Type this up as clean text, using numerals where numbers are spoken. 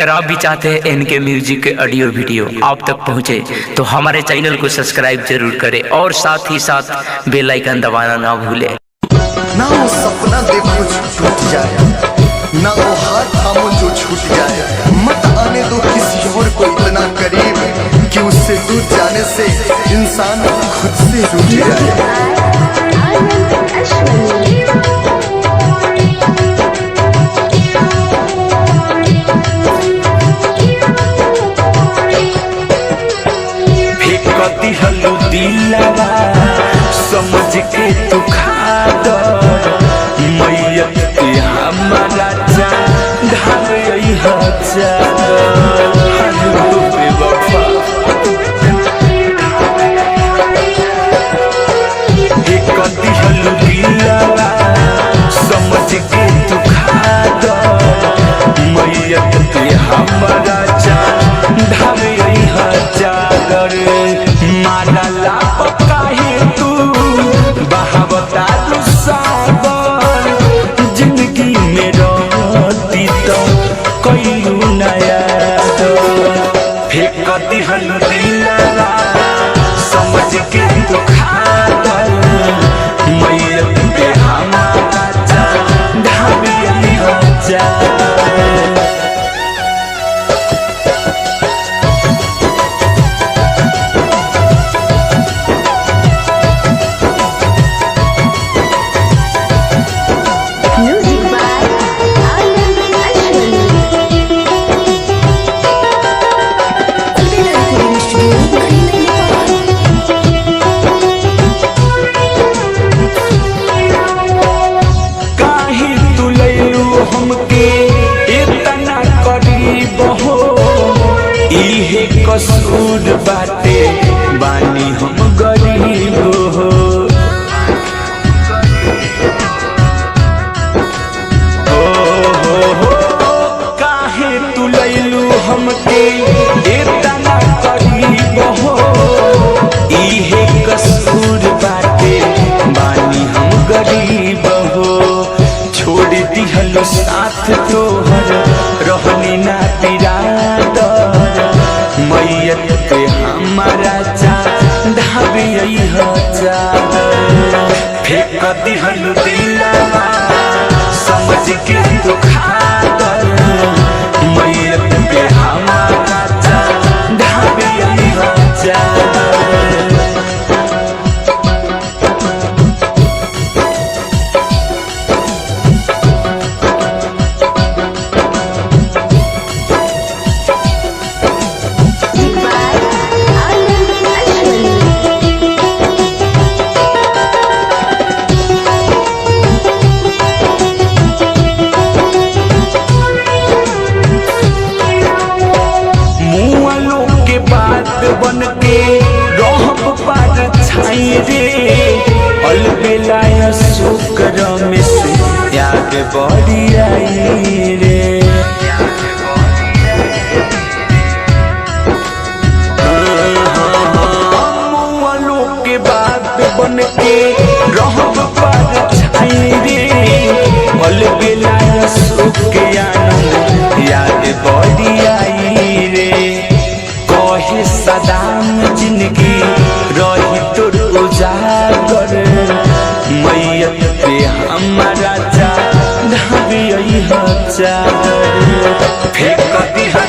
अगर आप भी चाहते हैं इनके म्यूजिक के ऑडियो वीडियो आप तक पहुंचे तो हमारे चैनल को सब्सक्राइब जरूर करें और साथ ही साथ बेल आइकन दबाना ना भूलें। ना वो सपना देखो टूट जाए, ना वो हाथ थामो जो छूट जाए। मत आने दो किसी और को इतना करीब कि उससे दूर जाने से इंसान खुद से रूठ जाए। हलू दिलवा समझ के तू खादर मैयत के हमारा जान ढाल हलू दिलवा समझ के तू खादर मैयत के हमारा जान ढाल चादर माला काहे तू बहावता सागर जिंदगी में रहती तो कईलू नया फेंक दिहल दिलवा समझ के तू खादर मैयत पे हमारा जान ढाबी जा कसूर बाटे बानी हम गरीब हो काहे तू लैलू हमके इतना करीब हो इहे कसूर बाटे बानी हम गरीब हो छोड़ दिहल साथ तोहर रहनी ना पिरादर मैयत पे हमारा जान ढाबी फेंक दिहल दिलवा समझ के तू खादर मैयत पे हमारा जान ढाबी बन के रहब पर छाई रे अलबेला शुक्र में से याद बड़ी आई रे के बाद बन के रहब पर छाई रे अलबेला शुक्र याद बड़ी आई रे कहे सदाम जिंदगी रही तोर उजागर मैयत पे हमारा जान ढाबी चादर फेंक दिहल